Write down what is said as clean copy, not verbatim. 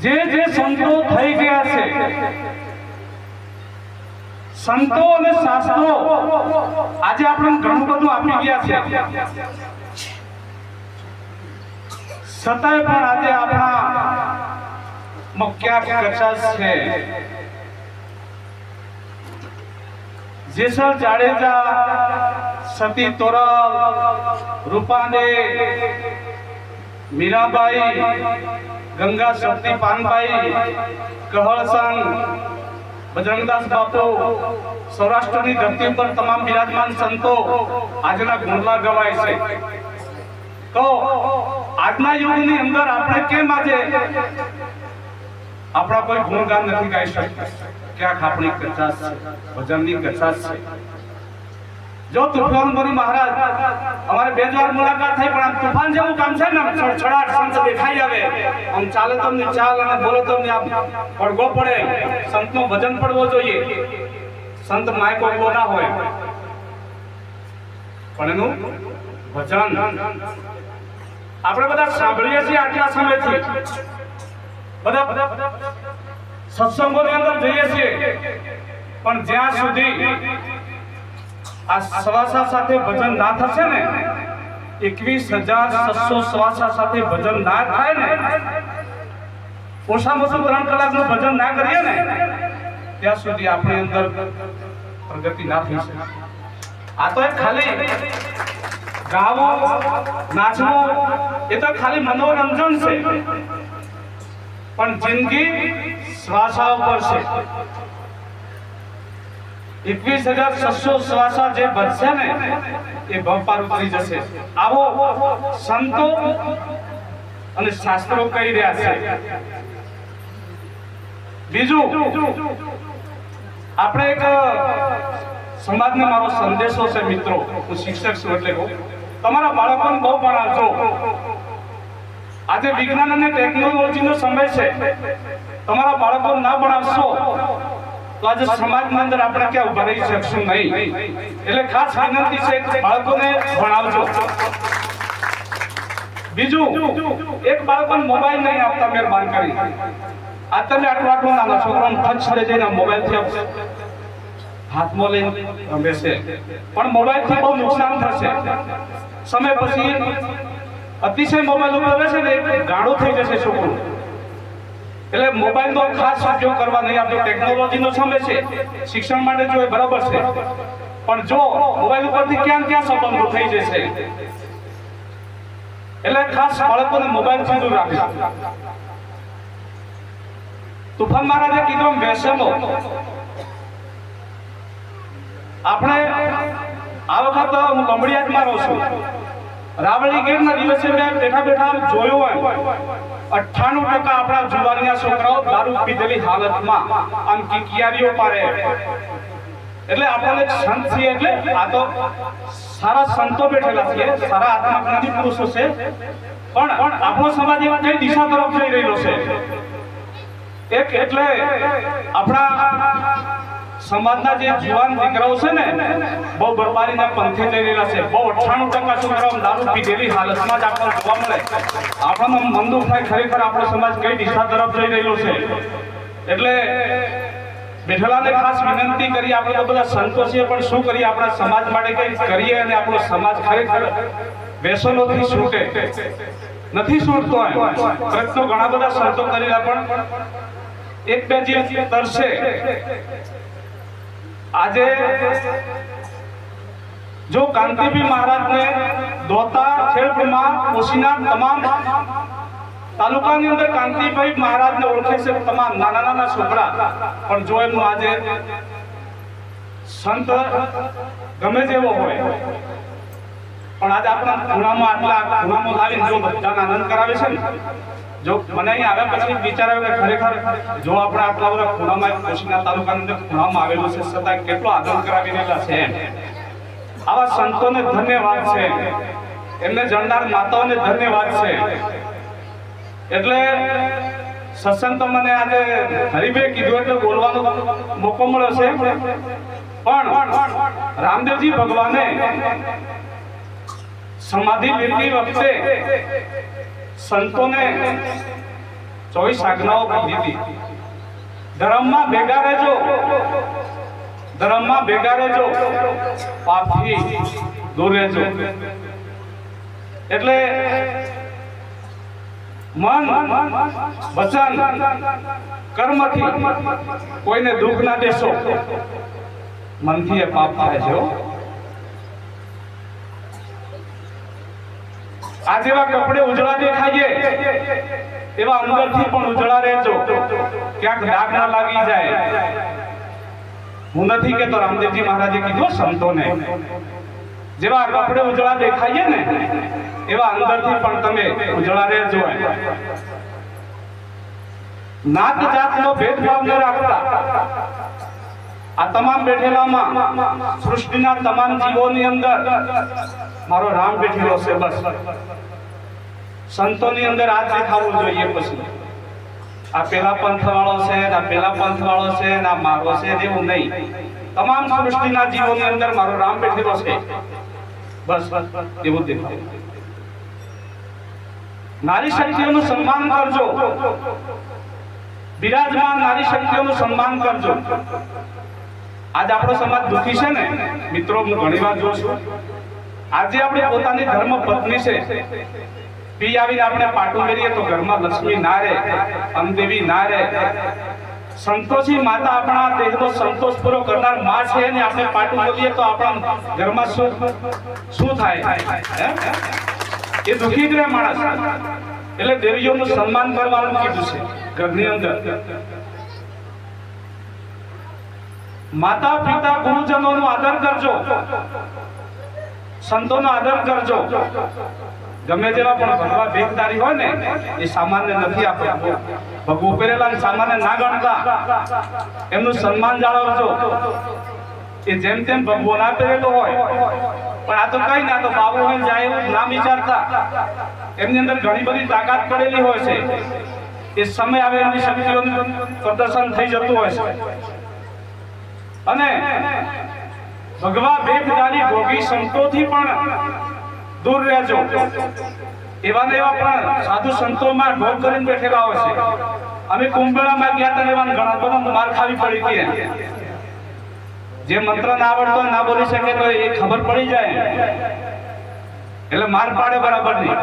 જે સંતો થઈ ગયા છે, સંતો અને શાસ્ત્રો આજે આપણે ઘણું બધું આપી ગયા છે, છતાંય પણ આજે આપણા ક્યાંક કચાશ છે. જેસલ જાડેજા, સતી તોરલ, રૂપાને, મીરાબાઈ, ગંગા શક્તિ પાનબાઈ, કહળસંગ, બજરંગદાસ બાપુ, સૌરાષ્ટ્રની ધરતી પર તમામ બિરાજમાન સંતો આજના ગુણલા ગવાય છે. તો આજના યુગની અંદર આપણે કેમ આજે આપણા કોઈ ગુણગાન નથી ગાઈ શકતા? ક્યાંક આપણી કચાશ છે, ભજનની કચાશ છે. જો તુફાનગુરુ મહારાજ અમારે 2 વાર મુલાકાત થઈ, પણ આમ તુફાન જેવું કામ છે ને, છડાટ સંત દેખાઈ આવે, આમ ચાલે તો ને ચાલ અને બોલે તો ને આમ પડઘો પડે. સંતનું ભજન પડવો જોઈએ. સંત માયકો ઉભો ના હોય, પણ એનું ભજન આપણે બધા સાંભળીએ છીએ. આટલા સમયથી બધા સત્સંગોની અંદર જઈએ છીએ, પણ જ્યાં સુધી આ શ્વાસા સાથે ભજન ના થશે ને, 21,600 શ્વાસા સાથે ભજન ના થાય ને, ઓછામાં ઓછું 3 કલાકનું ભજન ના કરીએ ને, ત્યાં સુધી આપણી અંદર પ્રગતિ ના થઈ શકે. આ તો એક ખાલી ગાવું, નાચવું એ તો ખાલી મનોરંજન છે, પણ જિંદગી શ્વાસા ઉપર છે. 21,600 શ્વાસા જે ભરશે ને, એ ભવપાર ઉતરી જશે. આવો સંતો અને શાસ્ત્રો કહી રહ્યા છે. બીજું, આપણે એક સમાજને મારો સંદેશો છે મિત્રો, હું શિક્ષક છું એટલે કહું, તમારા બાળકોને બહુ ભણાવજો. આજે વિજ્ઞાન અને ટેકનોલોજીનો સમય છે, તમારા બાળકો ના ભણાવશો તો આજે સમાજની અંદર આપણે ક્યાં ઉભા રહી શકશું નહીં. એટલે ખાસ વિનંતી છે કે બાળકોને ભણાવજો. બીજું, એક બાળકોને મોબાઈલ નહીં આપતા મહેરબાન કરી. આ તમે આટલું નાના છોકરાને ટચ છડે જઈને મોબાઈલથી હાથમાં લઈને બેસે, પણ મોબાઈલથી બહુ નુકસાન થશે. સમય પછી અતિશય મોબાઈલ ઉપર બેસે ને, ગાળો થઈ જશે છોકરું. એટલે મોબાઈલનો ખાસ ઉપયોગ કરવા નહીં આપજો. ટેકનોલોજીનો સમય છે, શિક્ષણ માટે જો એ બરાબર છે, પણ જો મોબાઈલ ઉપરથી ક્યાં સંબંધો થઈ જશે, એટલે ખાસ બાળકોને મોબાઈલથી દૂર રાખજો. તુફાન મહારાજે કીધું વ્યસનો. આપણે આ વખત હું લંબડિયામાં રહું છું. રાવળી ગીરના દિવસે મેં બેઠા બેઠા જોયું હોય 98% આપણા જુવાનિયા છોકરાઓ દારૂ પીધેલી હાલતમાં આમ કિકિયારીઓ પાડે. એટલે આપણે સંત છીએ, એટલે આ તો સારા સંતો બેઠેલા છે, સારા આત્મજ્ઞાની પુરુષો છે, પણ આપણો સમાજ એવા કઈ દિશા તરફ જઈ રહ્યો છે? એક એટલે આપણા સમાજના જે જુવાન દીકરાઓ છે ને, બહુ બરબારીના પંથે જઈ રહેલા છે. બહુ 98% છોકરાઓ દારૂ પીધેલી હાલતમાં જ આપણને જોવા મળે. આપણને મન દુઃખ થાય, ખરેખર આપણો સમાજ કઈ દિશા તરફ જઈ રહ્યો છે. એટલે બેઠેલાને ખાસ વિનંતી કરી, આપણે તો બધા સંતો છીએ, પણ શું કરીએ? આપણા સમાજ માટે કંઈ કરીએ અને આપણો સમાજ ખરેખર વ્યસનોથી છૂટે. નથી છૂટતો. પ્રયત્નો ઘણા બધા સંતો કરેલા, પણ એક બે જે તરસે. આજે જો કાંતિભાઈ મહારાજને દોતા, ખેડબ્રહ્મા, કોશીના તમામ તાલુકાની અંદર કાંતિભાઈ મહારાજને ઓળખે છે તમામ નાના નાના છોકરા, પણ જો એમનું આજે સંત ગમે જેવો હોય, પણ આજે આપણા ખૂણામાં આટલા ખૂણામાં લાવીને જો બધાને આનંદ કરાવે છે ને, જો મને અહીં આવ્યા પછી વિચાર આવ્યો કે ખરેખર જો આપણે આટલા બધા ખૂણામાં કોશીના તાલુકાની અંદર ખૂણામાં આવેલું છે, છતાં કેટલો આનંદ કરાવી રહેલા છે. આવા સંતોને ધન્યવાદ છે, એમને જણનાર માતાઓને ધન્યવાદ છે. એટલે સત્સંગ તો મને આજે હરિભાઈ કીધું એટલે બોલવાનો મોકો મળ્યો છે, પણ રામદેવજી ભગવાને સમાધિ લીધી વખતે સંતોને 24 આજ્ઞાઓ કીધી હતી. ધર્મમાં ભેગા રહેજો, ધર્મમાં ભેગા રહેજો, પાપથી દૂર રહેજો. એટલે મન, વચન, કર્મથી કોઈને દુઃખ ના દેશો. મનથી એ પાપ થાય છે. આ જેવા કપડે ઉજળા દેખાઈએ એવા અંદરથી પણ ઉજળા રહેજો, ક્યાંક ડાઘ ના લાગી જાય. હું નથી કહેતો, રામદેવજી મહારાજે કીધું સંતોને, જેવા કપડે ઉજળા દેખાઈએ ને એવા અંદરથી પણ તમે ઉજળા રહેજો. નાત જાતનો ભેદભાવ ન રાખતા. આ તમામ બેઠેલામાં સૃષ્ટિના તમામ જીવોની અંદર મારો રામ બેઠેલો છે. બસ સંતોની અંદર આ દેખાવું જોઈએ. પછી આ પેલા પંથ વાળો છે, આ પેલા પંથ વાળો છે, આ મારો છે, એવું નહીં. તમામ સૃષ્ટિના જીવોની અંદર મારો રામ બેઠેલો છે. બસ એવું દેખાવું. નારી શક્તિઓનું સન્માન કરજો. બિરાજમાન નારી શક્તિઓનું સન્માન કરજો. આજ આપણો સમાજ દુઃખી છે ને મિત્રો, હું ઘણી વાર જોઉં છું. આજે આપણે પોતાની ધર્મ પત્ની છે, પી આવીને આપણે પાટું મેરીએ તો ઘરમાં લક્ષ્મી ના રહે, અંદેવી ના રહે. સંતોષી માતા આપણા દેહનો સંતોષ પૂરો કરનાર માં છે ને આપણે પાટું બોલીએ તો આપણા ઘરમાં શું થાય? એ દુઃખી જ રહે માણસ. એટલે દેવીઓનું સન્માન કરવાનું કીધું છે ઘરની અંદર. માતા પિતા ગુરુજનોનો આદર કરજો, સંતોનો આદર કરજો. ગમે તેવા પણ ભગવા ભેગદારી હોય ને એ સામાન્ય નથી. આપણે ભગવું પહેરેલા સામાન્ય ના ગણતા, એમનું સન્માન જાળવજો. એ જેમ તેમ ભગવો ના પહેરેલો હોય પણ આ તો કઈ ના, તો બાબુ હોય જાય એવું ના વિચારતા. એમની અંદર ઘણી બધી તાકાત પડેલી હોય છે. એ સમય આવે એની શક્તિઓનું પ્રદર્શન થઈ જતું હોય છે. અને ભગવા ભેખદારી ભોગી સંતોથી પણ દૂર રહેજો. એવા ને એવા પણ સાધુ સંતોમાં ભોગ કરીને બેઠેલા હોય છે. અમે કુંભમેળામાં ગયા હતા, એવા ઘણા બધા માર ખાવી પડી હતી. જે મંત્ર ના આવડતો ના બોલી શકે તો એ ખબર પડી જાય એટલે માર પાડે બરાબર નહીં.